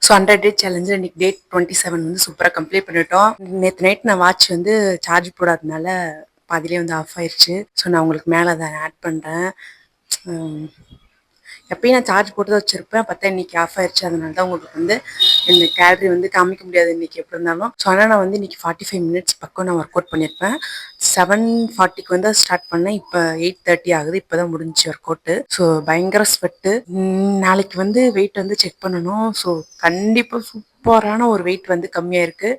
So 100 டே challenge இன்னைக்கு date 27 வந்து சூப்பராக கம்ப்ளீட் பண்ணிட்டோம். நேற்று நைட் நான் வாட்ச் வந்து சார்ஜ் போடாதனால பாதிலே வந்து ஆஃப் ஆயிடுச்சு. ஸோ நான் உங்களுக்கு மேலே அதை ஆட் பண்ணுறேன். எப்பயும் நான் சார்ஜ் போட்டு தான் வச்சிருப்பேன். பார்த்தா இன்னைக்கு ஆஃப் ஆயிடுச்சு. அதனால தான் உங்களுக்கு வந்து இந்த கேலரி வந்து காமிக்க முடியாது இன்னைக்கு எப்படி இருந்தாலும். ஸோ ஆனால் நான் வந்து இன்னைக்கு 45 மினிட்ஸ் பக்கம் நான் ஒர்க் அவுட் பண்ணியிருப்பேன். 7:40க்கு வந்து ஸ்டார்ட் பண்ணேன். இப்போ 8:30 ஆகுது. இப்போ தான் முடிஞ்சிச்சு ஒர்க் அவுட்டு. ஸோ பயங்கர ஸ்வெட்டு. நாளைக்கு வந்து வெயிட் வந்து செக் பண்ணணும். ஸோ கண்டிப்பாக சூப்பரான ஒரு வெயிட் வந்து கம்மியாக இருக்கு.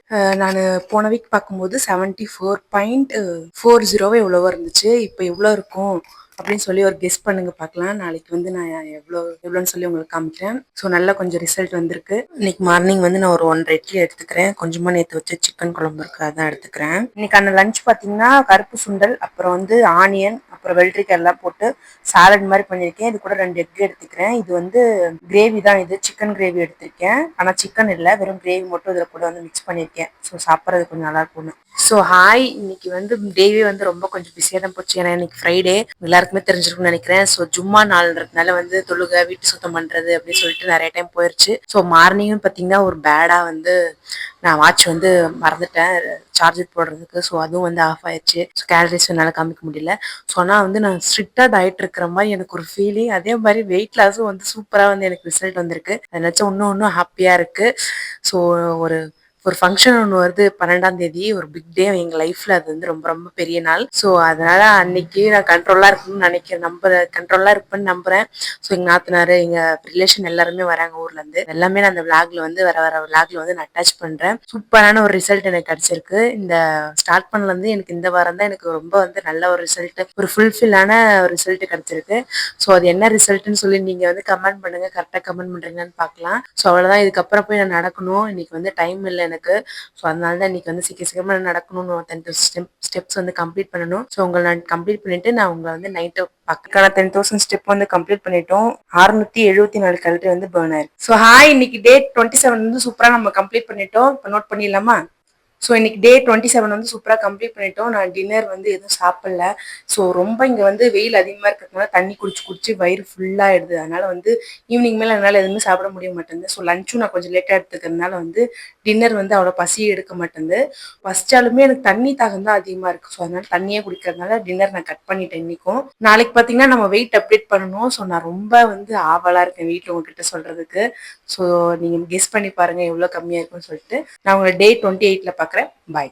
நான் போன வீக் பார்க்கும்போது 74.40 எவ்வளவோ இருந்துச்சு. இப்போ எவ்வளோ இருக்கும் அப்படின்னு சொல்லி ஒரு கெஸ் பண்ணுங்க பார்க்கலாம். நாளைக்கு வந்து நான் எவ்வளோன்னு சொல்லி உங்களுக்கு காமிக்கிறேன். ஸோ நல்லா கொஞ்சம் ரிசல்ட் வந்திருக்கு. இன்னைக்கு மார்னிங் வந்து நான் ஒரு 1.5 இட்லி எடுத்துக்கிறேன். கொஞ்சமாக நேற்று வச்ச சிக்கன் குழம்பு இருக்கு, அதான் எடுத்துக்கிறேன். இன்னைக்கான லஞ்ச் பார்த்தீங்கன்னா கருப்பு சுண்டல், அப்புறம் வந்து ஆனியன், அப்புறம் வெள்ளரிக்காய் எல்லாம் போட்டு சாலட் மாதிரி பண்ணியிருக்கேன். இது கூட 2 எக் எடுத்துக்கிறேன். இது வந்து கிரேவி தான், இது சிக்கன் கிரேவி எடுத்திருக்கேன். ஆனால் சிக்கன் இல்லை, வெறும் கிரேவி மட்டும் இதில் கூட வந்து மிக்ஸ் பண்ணியிருக்கேன். ஸோ சாப்பிட்றது கொஞ்சம் நல்லா இருக்கும்னு. ஸோ ஹாய், இன்னைக்கு வந்து டேவே வந்து ரொம்ப கொஞ்சம் பிஸியாக தான் போச்சு. ஏன்னா இன்னைக்கு ஃப்ரைடே எல்லாருக்குமே தெரிஞ்சிருக்கும்னு நினைக்கிறேன். ஸோ ஜும்மா நாள்ன்றதுனால வந்து தொழுகை, வீட்டு சுத்தம் பண்ணுறது அப்படின்னு சொல்லிட்டு நிறைய டைம் போயிடுச்சு. ஸோ மார்னிங்கும் பார்த்தீங்கன்னா ஒரு பேடாக வந்து நான் வாட்ச் வந்து மறந்துட்டேன் சார்ஜர் போடுறதுக்கு. ஸோ அதுவும் வந்து ஆஃப் ஆயிடுச்சு. ஸோ கேலரிஸ் என்னால் காமிக்க முடியல. ஸோ ஆனால் வந்து நான் ஸ்ட்ரிக்டாக டயட் இருக்கிற மாதிரி எனக்கு ஒரு ஃபீலிங். அதே மாதிரி வெயிட் லாஸும் வந்து சூப்பராக வந்து எனக்கு ரிசல்ட் வந்திருக்கு. அதை நினச்சா இன்னும் ஹாப்பியாக இருக்குது. ஸோ ஒரு ஒரு ஃபங்க்ஷன் ஒன்று வருது 12ஆம் தேதி, ஒரு பிக் டே எங்கள் லைஃப்பில். அது வந்து ரொம்ப ரொம்ப பெரிய நாள். ஸோ அதனால் அன்னைக்கு நான் கண்ட்ரோலாக இருக்கணும்னு நினைக்கிறேன். கண்ட்ரோலாக இருப்பேன்னு நம்புகிறேன். ஸோ எங்கள் நாத்தனார், எங்கள் ரிலேஷன் எல்லாருமே வராங்க ஊர்லேருந்து. எல்லாமே நான் அந்த விளாகில் வந்து வர விளாகில் வந்து நான் அட்டாச் பண்ணுறேன். சூப்பரான ஒரு ரிசல்ட் எனக்கு கிடச்சிருக்கு. இந்த ஸ்டார்ட் பண்ணலேருந்து எனக்கு இந்த வாரம் தான் எனக்கு ரொம்ப வந்து நல்ல ஒரு ரிசல்ட், ஒரு ஃபுல்ஃபில்லான ஒரு ரிசல்ட் கிடச்சிருக்கு. ஸோ அது என்ன ரிசல்ட்னு சொல்லி நீங்கள் வந்து கமெண்ட் பண்ணுங்கள். கரெக்டாக கமெண்ட் பண்ணுறீங்கன்னு பார்க்கலாம். ஸோ அவ்வளோதான். இதுக்கப்புறம் போய் நான் நடக்கணும். இன்னைக்கு வந்து டைம் இல்லை எனக்கு. ஸோ அதனால தான் இன்னைக்கு வந்து சீக்கிரமாக நடக்கணும்னு 10,000 ஸ்டெப்ஸ் வந்து கம்ப்ளீட் பண்ணணும். ஸோ உங்களை நான் கம்ப்ளீட் பண்ணிட்டு நான் உங்களை வந்து நைட்டு பக்கான 10,000 ஸ்டெப் வந்து கம்ப்ளீட் பண்ணிட்டோம். 674 கலரி வந்து பேர்ன் ஆயிருக்கு. ஸோ ஹாய், இன்னைக்கு டேட் 27 வந்து சூப்பராக நம்ம கம்ப்ளீட் பண்ணிட்டோம். இப்போ நோட் பண்ணிடலாமா? ஸோ இன்னைக்கு டே 27 வந்து சூப்பராக கம்ப்ளீட் பண்ணிட்டோம். நான் டின்னர் வந்து எதுவும் சாப்பிடல. ஸோ ரொம்ப இங்கே வந்து வெயில் அதிகமாக இருக்கிறதுனால தண்ணி குடிச்சு வயிறு ஃபுல்லாகிடுது. அதனால வந்து ஈவினிங் மேலே என்னால் எதுவுமே சாப்பிட முடிய மாட்டேங்குது. ஸோ லஞ்சும் நான் கொஞ்சம் லேட்டாக எடுத்துக்கிறதுனால வந்து டின்னர் வந்து அவ்வளோ பசியே எடுக்க மாட்டேங்குது. ஃபஸ்ட்டாலுமே எனக்கு தண்ணி தாகம் தான் அதிகமாக இருக்குது. ஸோ அதனால தண்ணியே குடிக்கிறதுனால டின்னர் நான் கட் பண்ணிட்டேன் இன்னைக்கும். நாளைக்கு பார்த்தீங்கன்னா நம்ம வெயிட் அப்டேட் பண்ணணும். ஸோ நான் ரொம்ப வந்து ஆவலாக இருக்கேன் வீட்டில் உங்ககிட்ட சொல்கிறதுக்கு. ஸோ நீங்கள் கெஸ் பண்ணி பாருங்கள் எவ்வளோ கம்மியாக இருக்குன்னு சொல்லிட்டு. நான் உங்களை டே 28ல் பார்க்குறேன். பாய்.